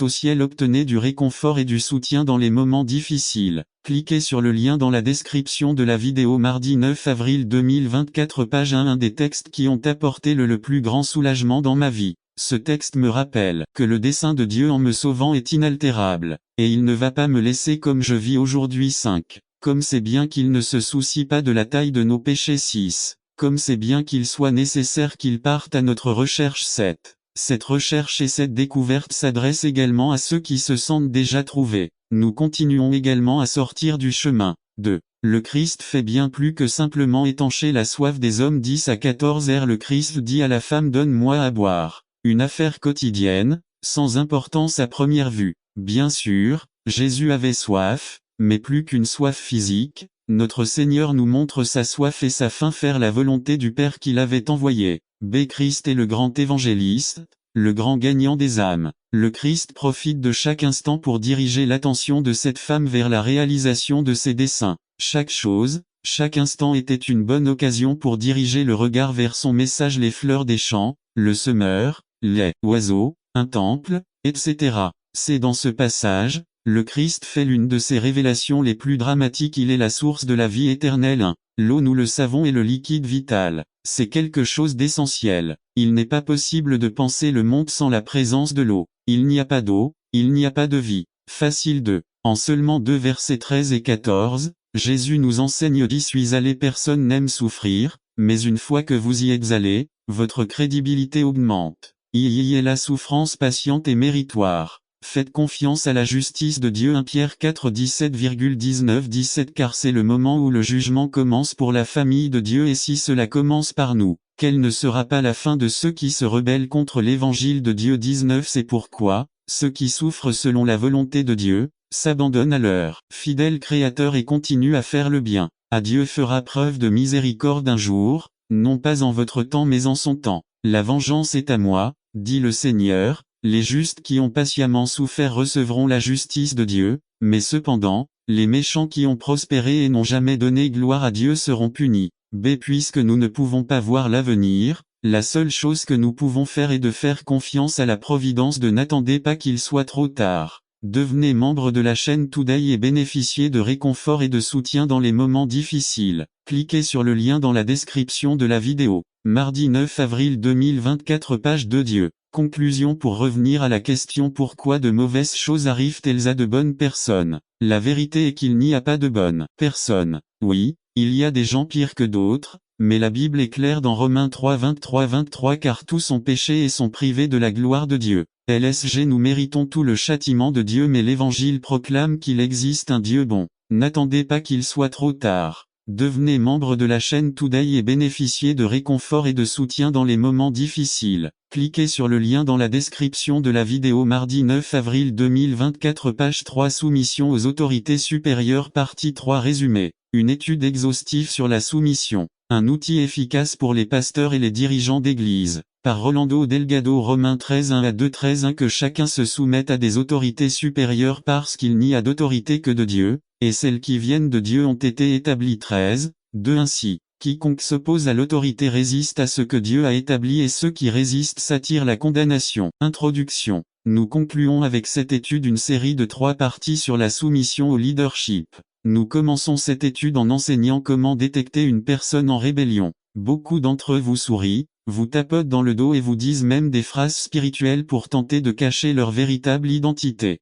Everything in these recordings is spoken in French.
au ciel obtenez du réconfort et du soutien dans les moments difficiles. Cliquez sur le lien dans la description de la vidéo mardi 9 avril 2024 page 1 des textes qui ont apporté le plus grand soulagement dans ma vie. Ce texte me rappelle que le dessein de Dieu en me sauvant est inaltérable, et il ne va pas me laisser comme je vis aujourd'hui 5. Comme c'est bien qu'il ne se soucie pas de la taille de nos péchés 6. Comme c'est bien qu'il soit nécessaire qu'il parte à notre recherche 7. Cette recherche et cette découverte s'adressent également à ceux qui se sentent déjà trouvés. Nous continuons également à sortir du chemin. 2. Le Christ fait bien plus que simplement étancher la soif des hommes 10 à 14 R. Le Christ dit à la femme donne-moi à boire. Une affaire quotidienne, sans importance à première vue. Bien sûr, Jésus avait soif, mais plus qu'une soif physique, notre Seigneur nous montre sa soif et sa faim faire la volonté du Père qui l'avait envoyé. B. Christ est le grand évangéliste, le grand gagnant des âmes. Le Christ profite de chaque instant pour diriger l'attention de cette femme vers la réalisation de ses desseins. Chaque chose, chaque instant était une bonne occasion pour diriger le regard vers son message les fleurs des champs, le semeur, les oiseaux, un temple, etc. C'est dans ce passage, le Christ fait l'une de ses révélations les plus dramatiques. Il est la source de la vie éternelle 1. L'eau nous le savons est le liquide vital. C'est quelque chose d'essentiel. Il n'est pas possible de penser le monde sans la présence de l'eau. Il n'y a pas d'eau, il n'y a pas de vie. Facile 2. En seulement 2 versets 13 et 14, Jésus nous enseigne d'y suis allé personne n'aime souffrir, mais une fois que vous y êtes allé, votre crédibilité augmente. Y est la souffrance patiente et méritoire. Faites confiance à la justice de Dieu 1 Pierre 4 17,19-17 car c'est le moment où le jugement commence pour la famille de Dieu et si cela commence par nous, quelle ne sera pas la fin de ceux qui se rebellent contre l'évangile de Dieu 19 C'est pourquoi, ceux qui souffrent selon la volonté de Dieu, s'abandonnent à leur fidèle Créateur et continuent à faire le bien. Dieu fera preuve de miséricorde un jour, non pas en votre temps mais en son temps. La vengeance est à moi, dit le Seigneur. Les justes qui ont patiemment souffert recevront la justice de Dieu, mais cependant, les méchants qui ont prospéré et n'ont jamais donné gloire à Dieu seront punis. B. Puisque nous ne pouvons pas voir l'avenir, la seule chose que nous pouvons faire est de faire confiance à la providence de n'attendez pas qu'il soit trop tard. Devenez membre de la chaîne Today et bénéficiez de réconfort et de soutien dans les moments difficiles. Cliquez sur le lien dans la description de la vidéo. Mardi 9 avril 2024 page 2 Dieu. Conclusion pour revenir à la question pourquoi de mauvaises choses arrivent-elles à de bonnes personnes. La vérité est qu'il n'y a pas de bonnes personnes. Oui, il y a des gens pires que d'autres, mais la Bible est claire dans Romains 3 23 car tous ont péché et sont privés de la gloire de Dieu. LSG nous méritons tout le châtiment de Dieu mais l'Évangile proclame qu'il existe un Dieu bon. N'attendez pas qu'il soit trop tard. Devenez membre de la chaîne Today et bénéficiez de réconfort et de soutien dans les moments difficiles. Cliquez sur le lien dans la description de la vidéo mardi 9 avril 2024 page 3 Soumission aux autorités supérieures partie 3 Résumé. Une étude exhaustive sur la soumission. Un outil efficace pour les pasteurs et les dirigeants d'église. Par Rolando Delgado Romains 13 1 à 2 13 1 Que chacun se soumette à des autorités supérieures parce qu'il n'y a d'autorité que de Dieu, et celles qui viennent de Dieu ont été établies 13, 2 Ainsi, quiconque s'oppose à l'autorité résiste à ce que Dieu a établi et ceux qui résistent s'attirent la condamnation. Introduction. Nous concluons avec cette étude une série de 3 parties sur la soumission au leadership. Nous commençons cette étude en enseignant comment détecter une personne en rébellion. Beaucoup d'entre eux vous sourient, vous tapotent dans le dos et vous disent même des phrases spirituelles pour tenter de cacher leur véritable identité.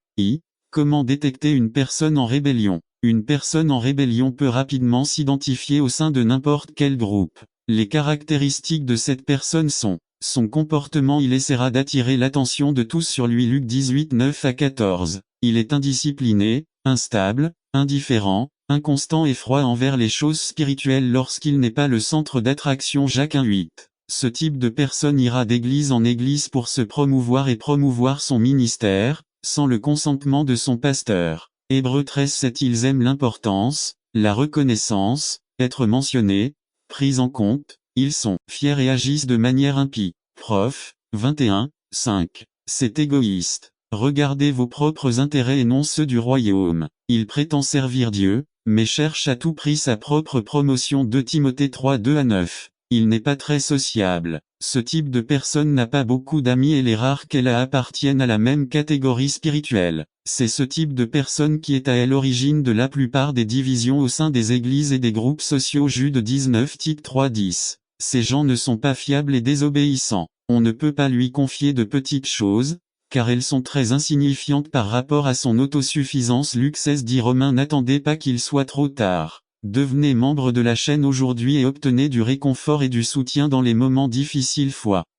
Comment détecter une personne en rébellion? Une personne en rébellion peut rapidement s'identifier au sein de n'importe quel groupe. Les caractéristiques de cette personne sont: son comportement il essaiera d'attirer l'attention de tous sur lui Luc 18 9 à 14. Il est indiscipliné, instable, indifférent, inconstant et froid envers les choses spirituelles lorsqu'il n'est pas le centre d'attraction Jacques 1:8. Ce type de personne ira d'église en église pour se promouvoir et promouvoir son ministère, sans le consentement de son pasteur. Hébreux 13:7 Ils aiment l'importance, la reconnaissance, être mentionnés, pris en compte, ils sont fiers et agissent de manière impie. Prof. 21:5. C'est égoïste. Regardez vos propres intérêts et non ceux du royaume. Il prétend servir Dieu, mais cherche à tout prix sa propre promotion 2 Timothée 3 2 à 9. Il n'est pas très sociable. Ce type de personne n'a pas beaucoup d'amis et les rares qu'elle a appartiennent à la même catégorie spirituelle. C'est ce type de personne qui est à l'origine de la plupart des divisions au sein des églises et des groupes sociaux. Jude 19 Tit 3-10. Ces gens ne sont pas fiables et désobéissants. On ne peut pas lui confier de petites choses, car elles sont très insignifiantes par rapport à son autosuffisance. Luc 16 dit Romains. N'attendez pas qu'il soit trop tard. Devenez membre de la chaîne aujourd'hui et obtenez du réconfort et du soutien dans les moments difficiles.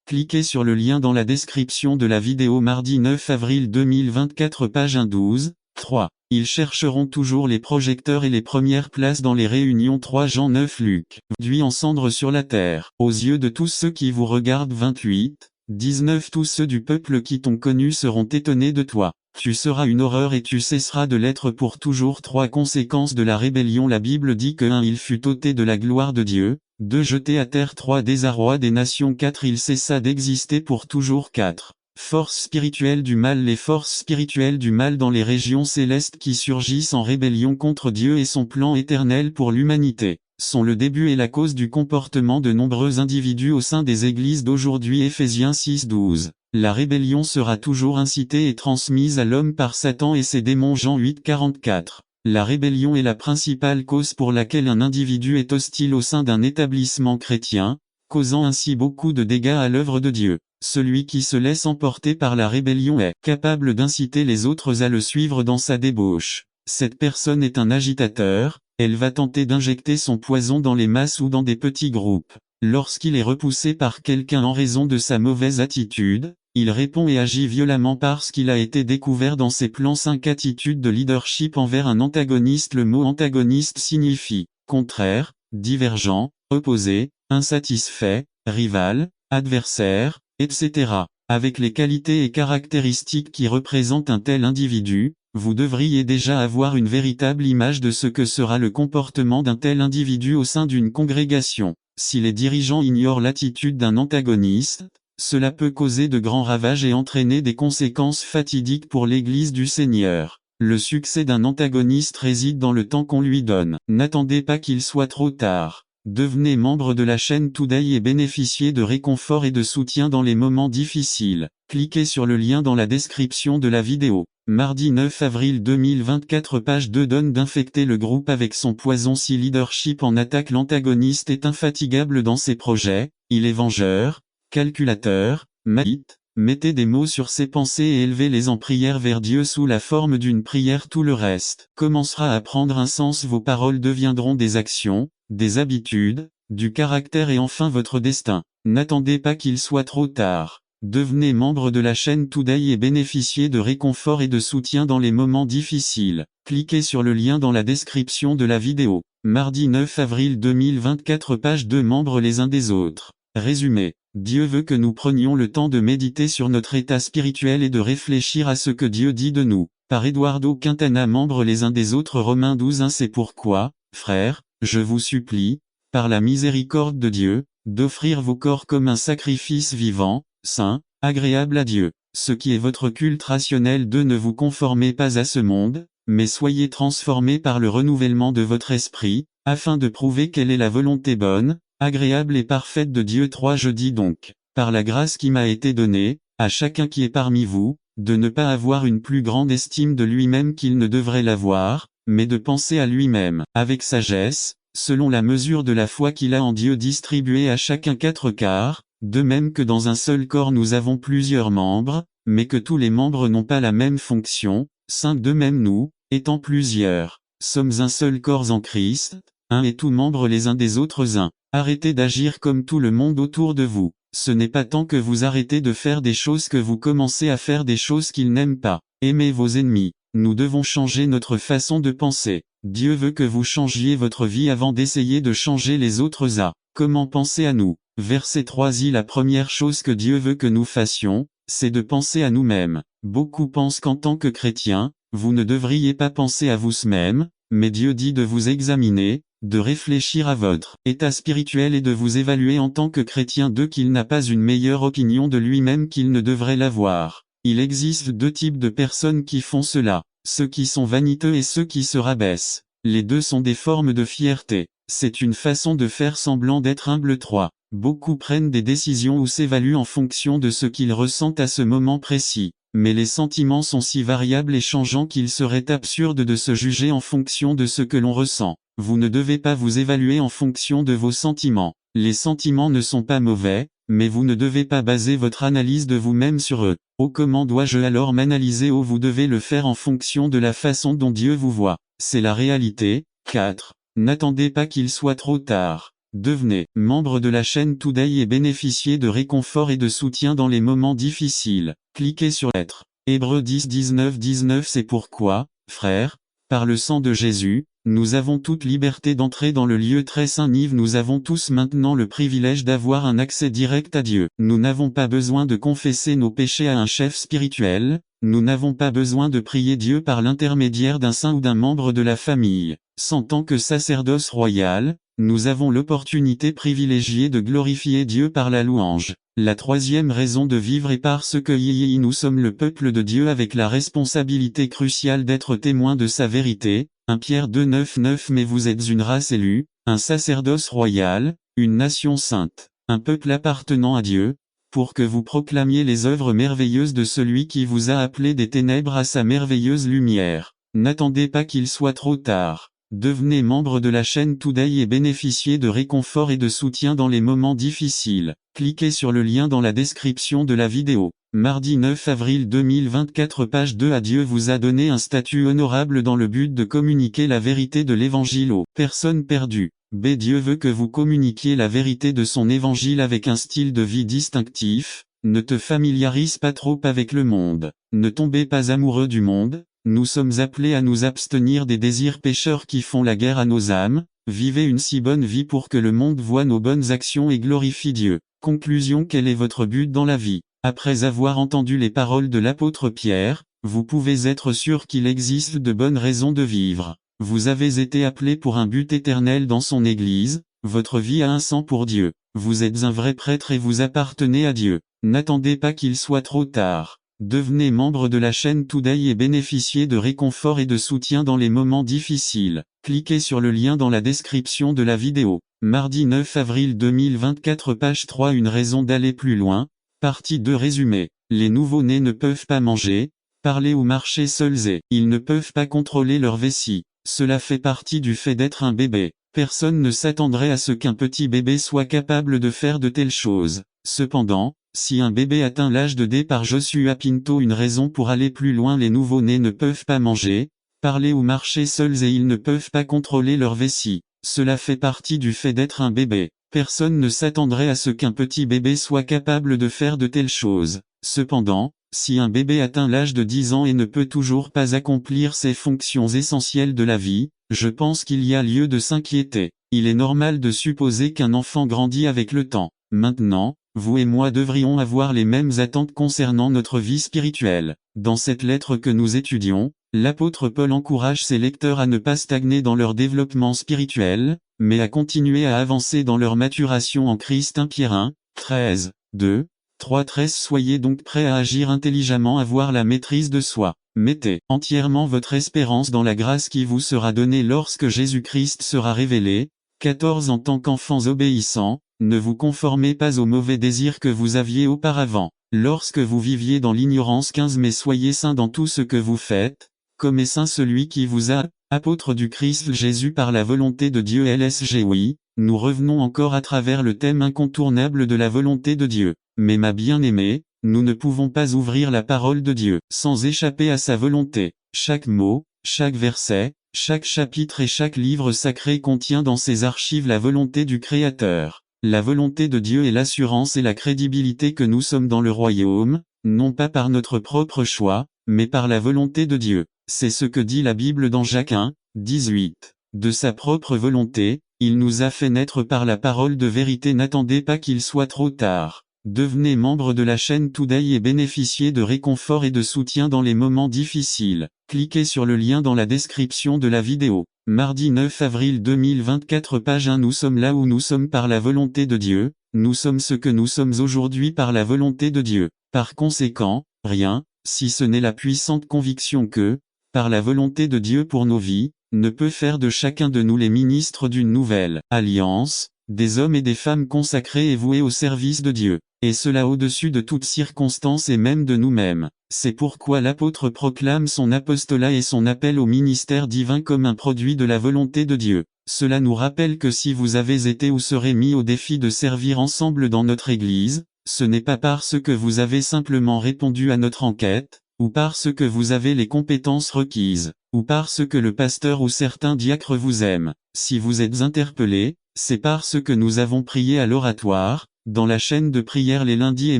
Cliquez sur le lien dans la description de la vidéo. Mardi 9 avril 2024 page 1-12, 3. Ils chercheront toujours les projecteurs et les premières places dans les réunions. 3 Jean 9 Luc. D'huile en cendre sur la terre. Aux yeux de tous ceux qui vous regardent. 28, 19. Tous ceux du peuple qui t'ont connu seront étonnés de toi. Tu seras une horreur et tu cesseras de l'être pour toujours. 3 Conséquences de la rébellion. La Bible dit que 1 Il fut ôté de la gloire de Dieu, 2 Jeté à terre. 3 Désarroi des nations. 4 Il cessa d'exister pour toujours. 4 Forces spirituelles du mal. Les forces spirituelles du mal dans les régions célestes qui surgissent en rébellion contre Dieu et son plan éternel pour l'humanité, sont le début et la cause du comportement de nombreux individus au sein des églises d'aujourd'hui. Éphésiens 6-12. La rébellion sera toujours incitée et transmise à l'homme par Satan et ses démons. Jean 8-44. La rébellion est la principale cause pour laquelle un individu est hostile au sein d'un établissement chrétien, causant ainsi beaucoup de dégâts à l'œuvre de Dieu. Celui qui se laisse emporter par la rébellion est capable d'inciter les autres à le suivre dans sa débauche. Cette personne est un agitateur, elle va tenter d'injecter son poison dans les masses ou dans des petits groupes. Lorsqu'il est repoussé par quelqu'un en raison de sa mauvaise attitude, il répond et agit violemment parce qu'il a été découvert dans ses plans. 5 Attitude de leadership envers un antagoniste. Le mot antagoniste signifie contraire, divergent, opposé, insatisfait, rival, adversaire, etc. Avec les qualités et caractéristiques qui représentent un tel individu, vous devriez déjà avoir une véritable image de ce que sera le comportement d'un tel individu au sein d'une congrégation. Si les dirigeants ignorent l'attitude d'un antagoniste, cela peut causer de grands ravages et entraîner des conséquences fatidiques pour l'Église du Seigneur. Le succès d'un antagoniste réside dans le temps qu'on lui donne. N'attendez pas qu'il soit trop tard. Devenez membre de la chaîne Today et bénéficiez de réconfort et de soutien dans les moments difficiles. Cliquez sur le lien dans la description de la vidéo. Mardi 9 avril 2024 page 2 Donne d'infecter le groupe avec son poison. Si leadership en attaque. L'antagoniste est infatigable dans ses projets, il est vengeur, calculateur, maït. Mettez des mots sur ses pensées et élevez-les en prière vers Dieu sous la forme d'une prière. Tout le reste commencera à prendre un sens. Vos paroles deviendront des actions, des habitudes, du caractère et enfin votre destin. N'attendez pas qu'il soit trop tard. Devenez membre de la chaîne Today et bénéficiez de réconfort et de soutien dans les moments difficiles. Cliquez sur le lien dans la description de la vidéo. Mardi 9 avril 2024 page 2 Membres les uns des autres. Résumé. Dieu veut que nous prenions le temps de méditer sur notre état spirituel et de réfléchir à ce que Dieu dit de nous. Par Eduardo Quintana. Membres les uns des autres. Romains 12:1. C'est pourquoi, frères, je vous supplie, par la miséricorde de Dieu, d'offrir vos corps comme un sacrifice vivant, saint, agréable à Dieu, ce qui est votre culte rationnel. 2 Ne vous conformez pas à ce monde, mais soyez transformés par le renouvellement de votre esprit, afin de prouver quelle est la volonté bonne, agréable et parfaite de Dieu. 3 Je dis donc, par la grâce qui m'a été donnée, à chacun qui est parmi vous, de ne pas avoir une plus grande estime de lui-même qu'il ne devrait l'avoir, mais de penser à lui-même, avec sagesse, selon la mesure de la foi qu'il a en Dieu, distribuée à chacun 4/4, de même que dans un seul corps nous avons plusieurs membres, mais que tous les membres n'ont pas la même fonction. 5 De même nous, étant plusieurs, sommes un seul corps en Christ, un et tous membres les uns des autres. 1 Arrêtez d'agir comme tout le monde autour de vous. Ce n'est pas tant que vous arrêtez de faire des choses que vous commencez à faire des choses qu'ils n'aiment pas. Aimez vos ennemis. Nous devons changer notre façon de penser. Dieu veut que vous changiez votre vie avant d'essayer de changer les autres. Comment penser à nous? Verset 3 La première chose que Dieu veut que nous fassions, c'est de penser à nous-mêmes. Beaucoup pensent qu'en tant que chrétiens, vous ne devriez pas penser à vous-même, mais Dieu dit de vous examiner, de réfléchir à votre état spirituel et de vous évaluer en tant que chrétien. 2 Qu'il n'a pas une meilleure opinion de lui-même qu'il ne devrait l'avoir. Il existe 2 types de personnes qui font cela, ceux qui sont vaniteux et ceux qui se rabaissent. Les 2 sont des formes de fierté. C'est une façon de faire semblant d'être humble. 3 Beaucoup prennent des décisions ou s'évaluent en fonction de ce qu'ils ressentent à ce moment précis. Mais les sentiments sont si variables et changeants qu'il serait absurde de se juger en fonction de ce que l'on ressent. Vous ne devez pas vous évaluer en fonction de vos sentiments. Les sentiments ne sont pas mauvais, mais vous ne devez pas baser votre analyse de vous-même sur eux. Oh, comment dois-je alors m'analyser? Oh, vous devez le faire en fonction de la façon dont Dieu vous voit. C'est la réalité. 4. N'attendez pas qu'il soit trop tard. Devenez membre de la chaîne Today et bénéficiez de réconfort et de soutien dans les moments difficiles. Cliquez sur Être. Hébreux 10, 19, 19. C'est pourquoi, frères, par le sang de Jésus, nous avons toute liberté d'entrer dans le lieu très saint. Nous avons tous maintenant le privilège d'avoir un accès direct à Dieu. Nous n'avons pas besoin de confesser nos péchés à un chef spirituel, nous n'avons pas besoin de prier Dieu par l'intermédiaire d'un saint ou d'un membre de la famille. En tant que sacerdoce royal, nous avons l'opportunité privilégiée de glorifier Dieu par la louange. La troisième raison de vivre est parce que nous sommes le peuple de Dieu avec la responsabilité cruciale d'être témoins de sa vérité. 1 Pierre 2, 9, 9. Mais vous êtes une race élue, un sacerdoce royal, une nation sainte, un peuple appartenant à Dieu, pour que vous proclamiez les œuvres merveilleuses de celui qui vous a appelé des ténèbres à sa merveilleuse lumière. N'attendez pas qu'il soit trop tard. Devenez membre de la chaîne Today et bénéficiez de réconfort et de soutien dans les moments difficiles. Cliquez sur le lien dans la description de la vidéo. Mardi 9 avril 2024 page 2. Dieu vous a donné un statut honorable dans le but de communiquer la vérité de l'évangile aux personnes perdues. Dieu veut que vous communiquiez la vérité de son évangile avec un style de vie distinctif. Ne te familiarise pas trop avec le monde. Ne tombez pas amoureux du monde. Nous sommes appelés à nous abstenir des désirs pécheurs qui font la guerre à nos âmes. Vivez une si bonne vie pour que le monde voie nos bonnes actions et glorifie Dieu. Conclusion: quel est votre but dans la vie? Après avoir entendu les paroles de l'apôtre Pierre, vous pouvez être sûr qu'il existe de bonnes raisons de vivre. Vous avez été appelé pour un but éternel dans son Église, votre vie a un sens pour Dieu. Vous êtes un vrai prêtre et vous appartenez à Dieu. N'attendez pas qu'il soit trop tard. Devenez membre de la chaîne Today et bénéficiez de réconfort et de soutien dans les moments difficiles. Cliquez sur le lien dans la description de la vidéo. Mardi 9 avril 2024 page 3. Une raison d'aller plus loin. Partie 2. Résumé. Les nouveau-nés ne peuvent pas manger, parler ou marcher seuls et ils ne peuvent pas contrôler leur vessie. Cela fait partie du fait d'être un bébé. Personne ne s'attendrait à ce qu'un petit bébé soit capable de faire de telles choses. Cependant, si un bébé atteint l'âge de D par Joshua Pinto, une raison pour aller plus loin. Les nouveau-nés ne peuvent pas manger, parler ou marcher seuls et ils ne peuvent pas contrôler leur vessie. Cela fait partie du fait d'être un bébé. Personne ne s'attendrait à ce qu'un petit bébé soit capable de faire de telles choses. Cependant, si un bébé atteint l'âge de 10 ans et ne peut toujours pas accomplir ses fonctions essentielles de la vie, je pense qu'il y a lieu de s'inquiéter. Il est normal de supposer qu'un enfant grandit avec le temps. Maintenant, vous et moi devrions avoir les mêmes attentes concernant notre vie spirituelle. Dans cette lettre que nous étudions, l'apôtre Paul encourage ses lecteurs à ne pas stagner dans leur développement spirituel, mais à continuer à avancer dans leur maturation en Christ. 1 Pierre 1, 13, 2, 3, 13. Soyez donc prêts à agir intelligemment, à avoir la maîtrise de soi. Mettez entièrement votre espérance dans la grâce qui vous sera donnée lorsque Jésus-Christ sera révélé. 14. En tant qu'enfants obéissants, ne vous conformez pas aux mauvais désirs que vous aviez auparavant, lorsque vous viviez dans l'ignorance. 15. Mais soyez saints dans tout ce que vous faites, comme est saint celui qui vous a, apôtre du Christ Jésus par la volonté de Dieu. LSG. Oui, nous revenons encore à travers le thème incontournable de la volonté de Dieu. Mais ma bien-aimée, nous ne pouvons pas ouvrir la parole de Dieu sans échapper à sa volonté. Chaque mot, chaque verset, chaque chapitre et chaque livre sacré contient dans ses archives la volonté du Créateur. La volonté de Dieu est l'assurance et la crédibilité que nous sommes dans le royaume, non pas par notre propre choix, mais par la volonté de Dieu. C'est ce que dit la Bible dans Jacques 1, 18. De sa propre volonté, il nous a fait naître par la parole de vérité. N'attendez pas qu'il soit trop tard. Devenez membre de la chaîne Today et bénéficiez de réconfort et de soutien dans les moments difficiles. Cliquez sur le lien dans la description de la vidéo. Mardi 9 avril 2024 page 1. Nous sommes là où nous sommes par la volonté de Dieu, nous sommes ce que nous sommes aujourd'hui par la volonté de Dieu. Par conséquent, rien, si ce n'est la puissante conviction que, par la volonté de Dieu pour nos vies, ne peut faire de chacun de nous les ministres d'une nouvelle alliance. des hommes et des femmes consacrés et voués au service de Dieu, et cela au-dessus de toute circonstance et même de nous-mêmes. C'est pourquoi l'apôtre proclame son apostolat et son appel au ministère divin comme un produit de la volonté de Dieu. Cela nous rappelle que si vous avez été ou serez mis au défi de servir ensemble dans notre Église, ce n'est pas parce que vous avez simplement répondu à notre enquête, ou parce que vous avez les compétences requises, ou parce que le pasteur ou certains diacres vous aiment. Si vous êtes interpellé, c'est parce que nous avons prié à l'oratoire, dans la chaîne de prière les lundis et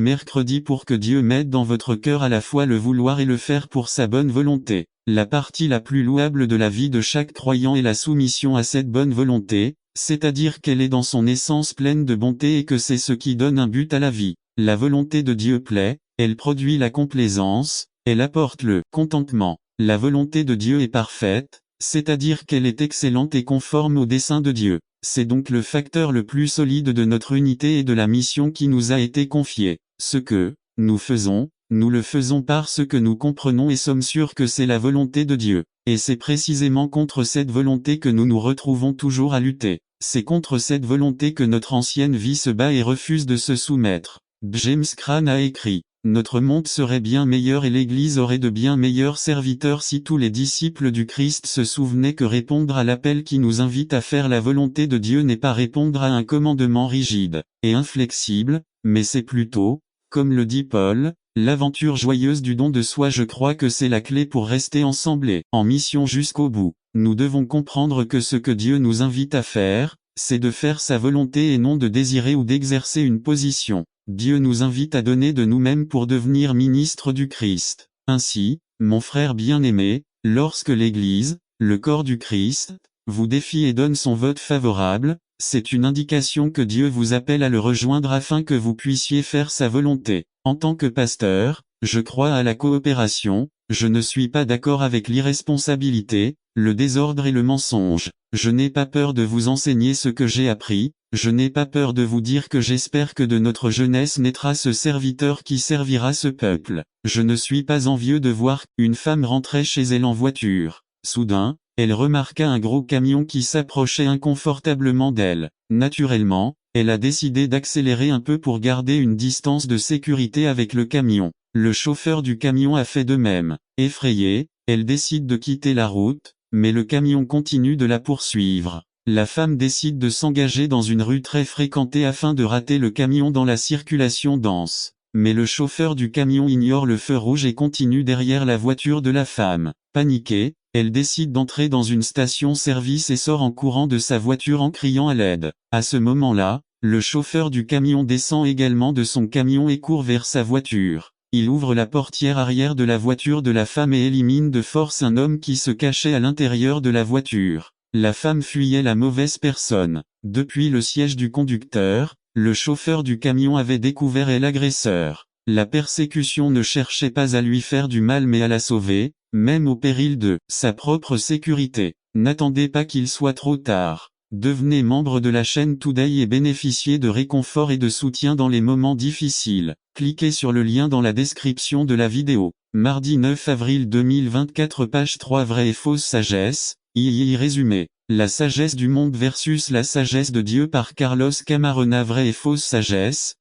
mercredis pour que Dieu mette dans votre cœur à la fois le vouloir et le faire pour sa bonne volonté. La partie la plus louable de la vie de chaque croyant est la soumission à cette bonne volonté, c'est-à-dire qu'elle est dans son essence pleine de bonté et que c'est ce qui donne un but à la vie. La volonté de Dieu plaît, elle produit la complaisance, elle apporte le contentement. La volonté de Dieu est parfaite, c'est-à-dire qu'elle est excellente et conforme au dessein de Dieu. C'est donc le facteur le plus solide de notre unité et de la mission qui nous a été confiée. Ce que nous faisons, nous le faisons parce que nous comprenons et sommes sûrs que c'est la volonté de Dieu. Et c'est précisément contre cette volonté que nous nous retrouvons toujours à lutter. C'est contre cette volonté que notre ancienne vie se bat et refuse de se soumettre. James Cran a écrit: notre monde serait bien meilleur et l'Église aurait de bien meilleurs serviteurs si tous les disciples du Christ se souvenaient que répondre à l'appel qui nous invite à faire la volonté de Dieu n'est pas répondre à un commandement rigide et inflexible, mais c'est plutôt, comme le dit Paul, l'aventure joyeuse du don de soi. Je crois que c'est la clé pour rester ensemble et en mission jusqu'au bout. Nous devons comprendre que ce que Dieu nous invite à faire, c'est de faire sa volonté et non de désirer ou d'exercer une position. Dieu nous invite à donner de nous-mêmes pour devenir ministres du Christ. Ainsi, mon frère bien-aimé, lorsque l'Église, le corps du Christ, vous défie et donne son vote favorable, c'est une indication que Dieu vous appelle à le rejoindre afin que vous puissiez faire sa volonté. En tant que pasteur, je crois à la coopération, je ne suis pas d'accord avec l'irresponsabilité, le désordre et le mensonge. Je n'ai pas peur de vous enseigner ce que j'ai appris, je n'ai pas peur de vous dire que j'espère que de notre jeunesse naîtra ce serviteur qui servira ce peuple. Je ne suis pas envieux de voir une femme rentrer chez elle en voiture. Soudain, elle remarqua un gros camion qui s'approchait inconfortablement d'elle. Naturellement, elle a décidé d'accélérer un peu pour garder une distance de sécurité avec le camion. Le chauffeur du camion a fait de même. Effrayée, elle décide de quitter la route, mais le camion continue de la poursuivre. La femme décide de s'engager dans une rue très fréquentée afin de rater le camion dans la circulation dense. Mais le chauffeur du camion ignore le feu rouge et continue derrière la voiture de la femme. Paniquée, elle décide d'entrer dans une station-service et sort en courant de sa voiture en criant à l'aide. À ce moment-là, le chauffeur du camion descend également de son camion et court vers sa voiture. Il ouvre la portière arrière de la voiture de la femme et élimine de force un homme qui se cachait à l'intérieur de la voiture. La femme fuyait la mauvaise personne. Depuis le siège du conducteur, le chauffeur du camion avait découvert l'agresseur. La persécution ne cherchait pas à lui faire du mal mais à la sauver, même au péril de sa propre sécurité. N'attendez pas qu'il soit trop tard. Devenez membre de la chaîne Today et bénéficiez de réconfort et de soutien dans les moments difficiles. Cliquez sur le lien dans la description de la vidéo. Mardi 9 avril 2024, page 3. Vraie et fausse sagesse. Résumé. La sagesse du monde versus la sagesse de Dieu par Carlos Camarona. Vraie et fausse sagesse.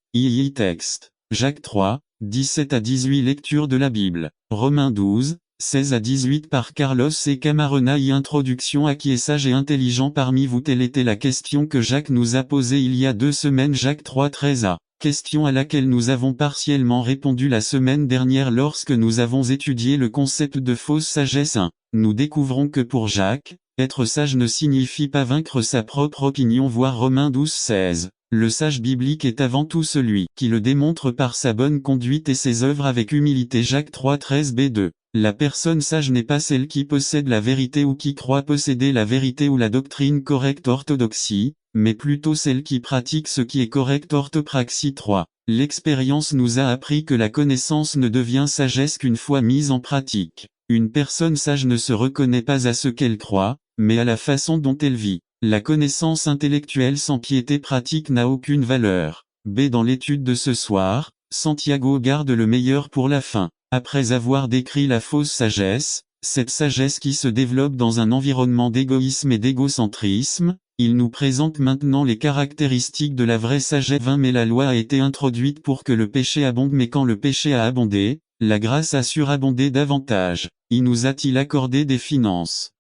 Texte. Jacques 3, 17 à 18. Lecture de la Bible. Romains 12, 16 à 18 par Carlos et Camarona. Introduction. À qui est sage et intelligent parmi vous? Telle était la question que Jacques nous a posée il y a 2 semaines. Jacques 3, 13 à. Question à laquelle nous avons partiellement répondu la semaine dernière lorsque nous avons étudié le concept de fausse sagesse 1. Nous découvrons que pour Jacques, être sage ne signifie pas vaincre sa propre opinion. Voir Romains 12, 16. Le sage biblique est avant tout celui qui le démontre par sa bonne conduite et ses œuvres avec humilité. Jacques 3, 13 b2. La personne sage n'est pas celle qui possède la vérité ou qui croit posséder la vérité ou la doctrine correcte orthodoxie, mais plutôt celle qui pratique ce qui est correct orthopraxie 3. L'expérience nous a appris que la connaissance ne devient sagesse qu'une fois mise en pratique. Une personne sage ne se reconnaît pas à ce qu'elle croit, mais à la façon dont elle vit. La connaissance intellectuelle sans piété pratique n'a aucune valeur. Dans l'étude de ce soir, Santiago garde le meilleur pour la fin. Après avoir décrit la fausse sagesse, cette sagesse qui se développe dans un environnement d'égoïsme et d'égocentrisme, il nous présente maintenant les caractéristiques de la vraie sagesse. Mais la loi a été introduite pour que le péché abonde, mais quand le péché a abondé, la grâce a surabondé davantage. Il nous a-t-il accordé des finances?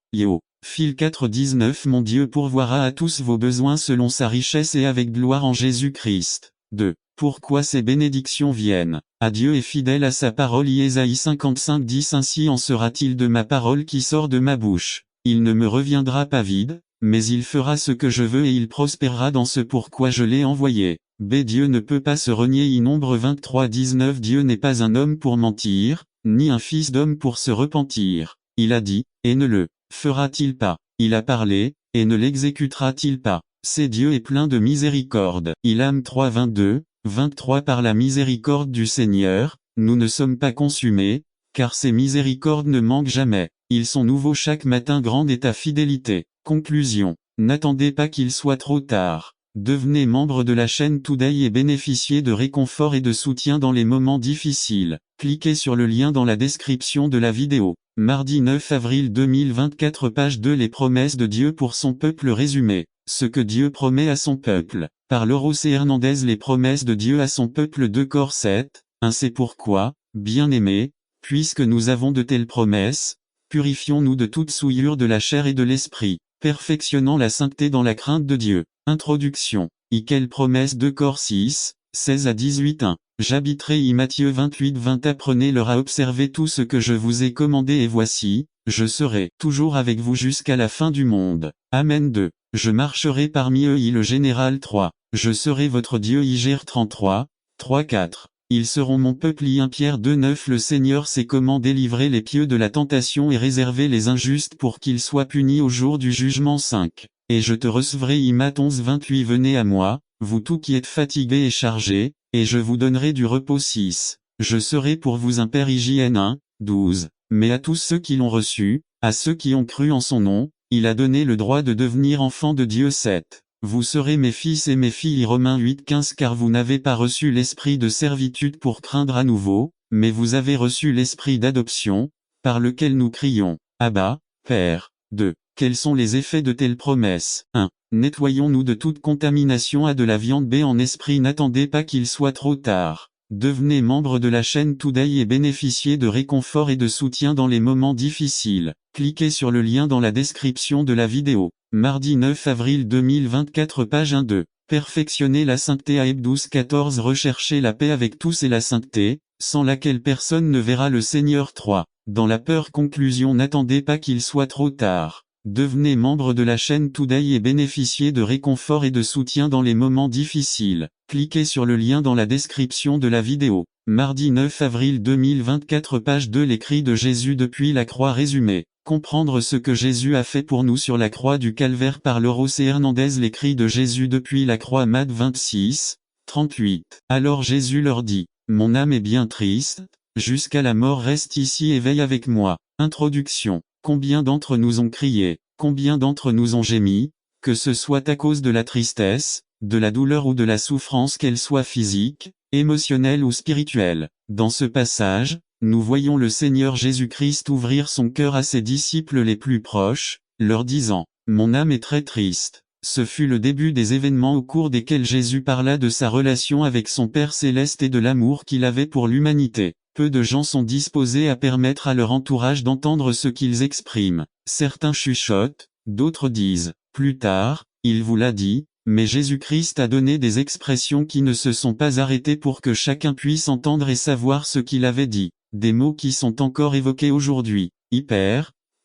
Phil 4,19 Mon Dieu pourvoira à tous vos besoins selon sa richesse et avec gloire en Jésus-Christ. 2. Pourquoi ces bénédictions viennent à Dieu est fidèle à sa parole. Ésaïe 55:10 Ainsi en sera-t-il de ma parole qui sort de ma bouche. Il ne me reviendra pas vide, mais il fera ce que je veux et il prospérera dans ce pourquoi je l'ai envoyé. Dieu ne peut pas se renier. Nombre 23:19 Dieu n'est pas un homme pour mentir, ni un fils d'homme pour se repentir. Il a dit, et ne le fera-t-il pas? Il a parlé, et ne l'exécutera-t-il pas? C'est Dieu est plein de miséricorde. Ilam 3:22-23 Par la miséricorde du Seigneur, nous ne sommes pas consumés, car ses miséricordes ne manquent jamais. Ils sont nouveaux chaque matin. Grande est ta fidélité. Conclusion. N'attendez pas qu'il soit trop tard. Devenez membre de la chaîne Today et bénéficiez de réconfort et de soutien dans les moments difficiles. Cliquez sur le lien dans la description de la vidéo. Mardi 9 avril 2024 Page 2 Les promesses de Dieu pour son peuple résumé. Ce que Dieu promet à son peuple. Par Lauro C. Hernandez Les promesses de Dieu à son peuple 2 Cor 7. C'est pourquoi, bien-aimés, puisque nous avons de telles promesses, purifions-nous de toute souillure de la chair et de l'esprit, perfectionnant la sainteté dans la crainte de Dieu. Introduction. Quelle promesse 2 Cor 6, 16-18 1. J'habiterai Matthieu 28-20 Apprenez-leur à observer tout ce que je vous ai commandé et voici, je serai toujours avec vous jusqu'à la fin du monde. Amen 2. Je marcherai parmi eux le général 3. Je serai votre Dieu Gr 33, 3-4. Ils seront mon peuple 1 Pierre 2-9 Le Seigneur sait comment délivrer les pieux de la tentation et réserver les injustes pour qu'ils soient punis au jour du jugement 5. Et je te recevrai Matt 11-28 Venez à moi, vous tous qui êtes fatigués et chargés, et je vous donnerai du repos 6. Je serai pour vous un Père Hygiène 1-12. Mais à tous ceux qui l'ont reçu, à ceux qui ont cru en son nom, il a donné le droit de devenir enfants de Dieu 7. Vous serez mes fils et mes filles Romains 8-15 Car vous n'avez pas reçu l'esprit de servitude pour craindre à nouveau, mais vous avez reçu l'esprit d'adoption, par lequel nous crions, Abba, Père. 2. Quels sont les effets de telles promesses? 1. Nettoyons-nous de toute contamination à de la viande. B. En esprit n'attendez pas qu'il soit trop tard. Devenez membre de la chaîne Today et bénéficiez de réconfort et de soutien dans les moments difficiles. Cliquez sur le lien dans la description de la vidéo. Mardi 9 avril 2024 Page 1-2. Perfectionnez la sainteté Aeb 12-14 Recherchez la paix avec tous et la sainteté, sans laquelle personne ne verra le Seigneur 3. Dans la peur Conclusion N'attendez pas qu'il soit trop tard. Devenez membre de la chaîne Today et bénéficiez de réconfort et de soutien dans les moments difficiles. Cliquez sur le lien dans la description de la vidéo. Mardi 9 avril 2024 Page 2 Les cris de Jésus depuis la croix résumé. Comprendre ce que Jésus a fait pour nous sur la croix du Calvaire par Lauro C. Hernandez Les cris de Jésus depuis la croix Matt 26-38. Alors Jésus leur dit, Mon âme est bien triste, jusqu'à la mort reste ici et veille avec moi. Introduction. Combien d'entre nous ont crié, combien d'entre nous ont gémi, que ce soit à cause de la tristesse, de la douleur ou de la souffrance qu'elle soit physique, émotionnelle ou spirituelle. Dans ce passage, nous voyons le Seigneur Jésus-Christ ouvrir son cœur à ses disciples les plus proches, leur disant, Mon âme est très triste. Ce fut le début des événements au cours desquels Jésus parla de sa relation avec son Père Céleste et de l'amour qu'il avait pour l'humanité. Peu de gens sont disposés à permettre à leur entourage d'entendre ce qu'ils expriment. Certains chuchotent, d'autres disent, plus tard, il vous l'a dit, mais Jésus-Christ a donné des expressions qui ne se sont pas arrêtées pour que chacun puisse entendre et savoir ce qu'il avait dit. Des mots qui sont encore évoqués aujourd'hui.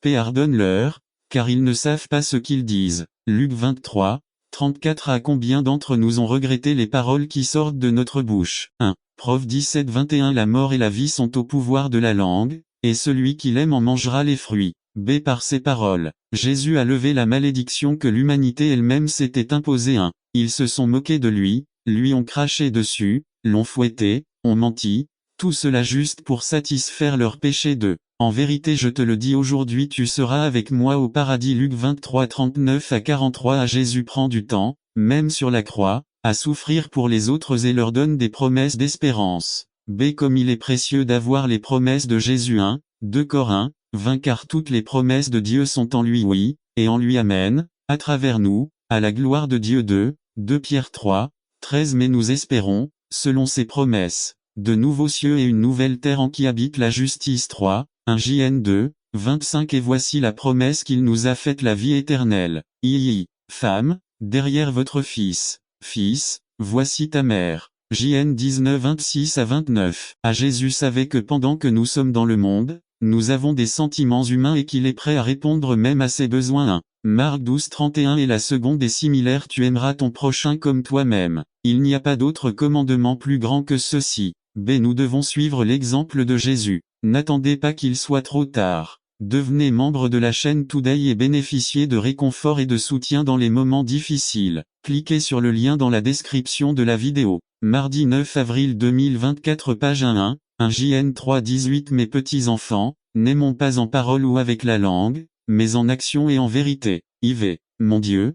Pardonne-leur, car ils ne savent pas ce qu'ils disent. Luc 23, 34 À combien d'entre nous ont regretté les paroles qui sortent de notre bouche? 1. Prof 17-21 La mort et la vie sont au pouvoir de la langue, et celui qui l'aime en mangera les fruits. B. Par ces paroles, Jésus a levé la malédiction que l'humanité elle-même s'était imposée. 1. Ils se sont moqués de lui ont craché dessus, l'ont fouetté, ont menti, tout cela juste pour satisfaire leur péché. 2. En vérité je te le dis aujourd'hui tu seras avec moi au paradis. Luc 23 39-43 Jésus prend du temps, même sur la croix, à souffrir pour les autres et leur donne des promesses d'espérance. B. Comme il est précieux d'avoir les promesses de Jésus. 1, 2 Cor 1, 20 car toutes les promesses de Dieu sont en lui oui, et en lui amen, à travers nous, à la gloire de Dieu 2 Pierre 3, 13 mais nous espérons, selon ses promesses, de nouveaux cieux et une nouvelle terre en qui habite la justice 1 JN 25 et voici la promesse qu'il nous a faite la vie éternelle. Femme, derrière votre fils, voici ta mère. JN 19 26 à Jésus savait que pendant que nous sommes dans le monde, nous avons des sentiments humains et qu'il est prêt à répondre même à ses besoins. Marc 12:31 et la seconde est similaire tu aimeras ton prochain comme toi-même. Il n'y a pas d'autre commandement plus grand que ceci. Nous devons suivre l'exemple de Jésus. N'attendez pas qu'il soit trop tard. Devenez membre de la chaîne Today et bénéficiez de réconfort et de soutien dans les moments difficiles. Cliquez sur le lien dans la description de la vidéo. Mardi 9 avril 2024 page 1 JN 3:18 Mes petits enfants, n'aimons pas en parole ou avec la langue, mais en action et en vérité. Mon Dieu,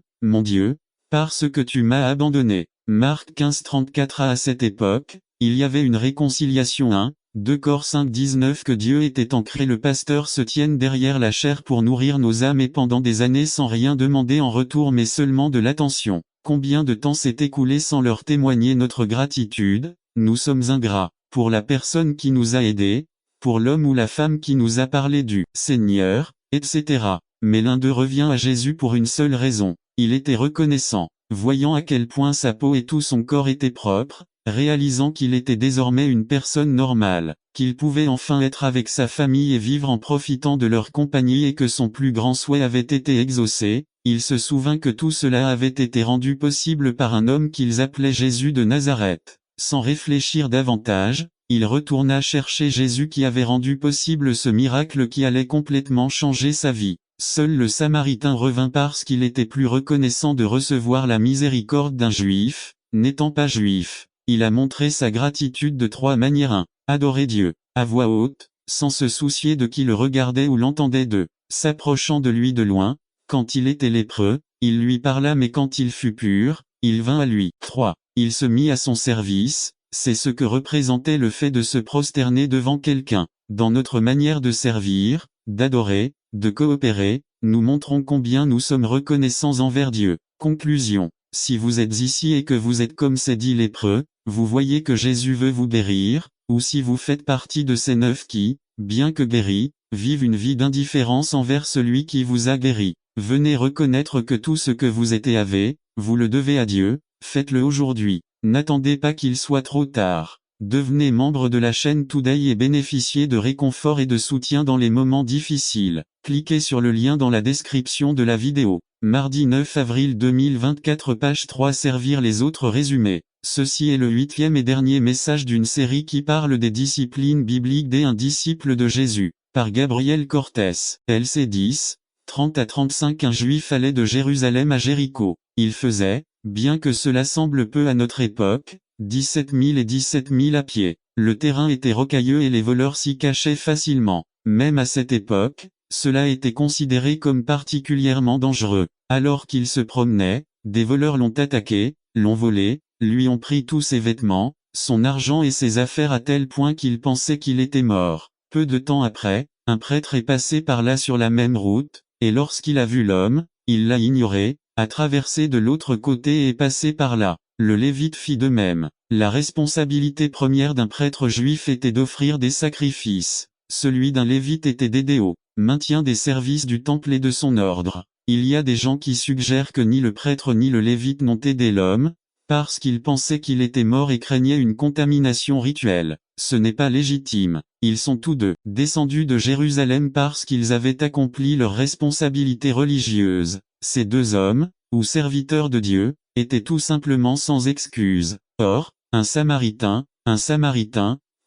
parce que tu m'as abandonné. Marc 15:34 À cette époque, il y avait une réconciliation 2 Cor 5:19 que Dieu était ancré le pasteur se tienne derrière la chair pour nourrir nos âmes et pendant des années sans rien demander en retour mais seulement de l'attention. Combien de temps s'est écoulé sans leur témoigner notre gratitude? Nous sommes ingrats, pour la personne qui nous a aidés, pour l'homme ou la femme qui nous a parlé du Seigneur, etc. Mais l'un d'eux revient à Jésus pour une seule raison, il était reconnaissant, voyant à quel point sa peau et tout son corps étaient propres, réalisant qu'il était désormais une personne normale, qu'il pouvait enfin être avec sa famille et vivre en profitant de leur compagnie et que son plus grand souhait avait été exaucé, il se souvint que tout cela avait été rendu possible par un homme qu'ils appelaient Jésus de Nazareth. Sans réfléchir davantage, il retourna chercher Jésus qui avait rendu possible ce miracle qui allait complètement changer sa vie. Seul le Samaritain revint parce qu'il était plus reconnaissant de recevoir la miséricorde d'un juif, n'étant pas juif. Il a montré sa gratitude de 3 manières. Adorer Dieu, à voix haute, sans se soucier de qui le regardait ou l'entendait 2. S'approchant de lui de loin, quand il était lépreux, il lui parla mais quand il fut pur, il vint à lui. 3. Il se mit à son service, c'est ce que représentait le fait de se prosterner devant quelqu'un. Dans notre manière de servir, d'adorer, de coopérer, nous montrons combien nous sommes reconnaissants envers Dieu. Conclusion. Si vous êtes ici et que vous êtes comme ces 10 lépreux, vous voyez que Jésus veut vous guérir, ou si vous faites partie de ces 9 qui, bien que guéris, vivent une vie d'indifférence envers celui qui vous a guéri. Venez reconnaître que tout ce que vous avez, vous le devez à Dieu, faites-le aujourd'hui. N'attendez pas qu'il soit trop tard. Devenez membre de la chaîne Today et bénéficiez de réconfort et de soutien dans les moments difficiles. Cliquez sur le lien dans la description de la vidéo. Mardi 9 avril 2024 page 3 Servir les autres résumé. Ceci est le 8e et dernier message d'une série qui parle des disciplines bibliques d'un disciple de Jésus. Par Gabriel Cortés. LC 10, 30 à 35 Un juif allait de Jérusalem à Jéricho. Il faisait, bien que cela semble peu à notre époque, 17 000 et 17 000 à pied. Le terrain était rocailleux et les voleurs s'y cachaient facilement. Même à cette époque, cela était considéré comme particulièrement dangereux. Alors qu'il se promenait, des voleurs l'ont attaqué, l'ont volé, lui ont pris tous ses vêtements, son argent et ses affaires à tel point qu'il pensait qu'il était mort. Peu de temps après, un prêtre est passé par là sur la même route, et lorsqu'il a vu l'homme, il l'a ignoré, a traversé de l'autre côté et est passé par là. Le Lévite fit de même. La responsabilité première d'un prêtre juif était d'offrir des sacrifices. Celui d'un Lévite était d'aider au maintien des services du temple et de son ordre. Il y a des gens qui suggèrent que ni le prêtre ni le Lévite n'ont aidé l'homme, parce qu'ils pensaient qu'il était mort et craignaient une contamination rituelle. Ce n'est pas légitime. Ils sont tous deux descendus de Jérusalem parce qu'ils avaient accompli leur responsabilité religieuse. Ces 2 hommes, ou serviteurs de Dieu, étaient tout simplement sans excuse. Or, un Samaritain,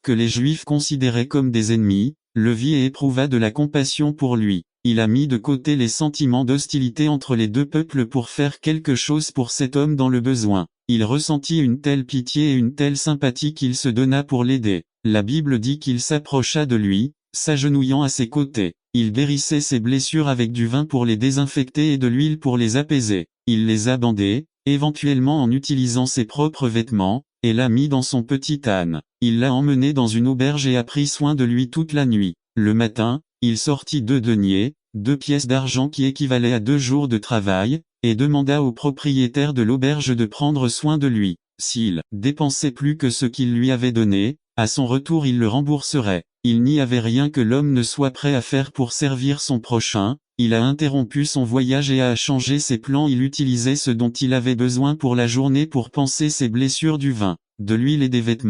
que les Juifs considéraient comme des ennemis, le vit et éprouva de la compassion pour lui. Il a mis de côté les sentiments d'hostilité entre les 2 peuples pour faire quelque chose pour cet homme dans le besoin. Il ressentit une telle pitié et une telle sympathie qu'il se donna pour l'aider. La Bible dit qu'il s'approcha de lui, s'agenouillant à ses côtés. Il guérissait ses blessures avec du vin pour les désinfecter et de l'huile pour les apaiser. Il les a bandées, éventuellement en utilisant ses propres vêtements, et l'a mis dans son petit âne. Il l'a emmené dans une auberge et a pris soin de lui toute la nuit. Le matin, Il sortit 2 deniers, 2 pièces d'argent qui équivalaient à 2 jours de travail, et demanda au propriétaire de l'auberge de prendre soin de lui. S'il dépensait plus que ce qu'il lui avait donné, à son retour il le rembourserait. Il n'y avait rien que l'homme ne soit prêt à faire pour servir son prochain. Il a interrompu son voyage et a changé ses plans. Il utilisait ce dont il avait besoin pour la journée pour panser ses blessures, du vin, de l'huile et des vêtements.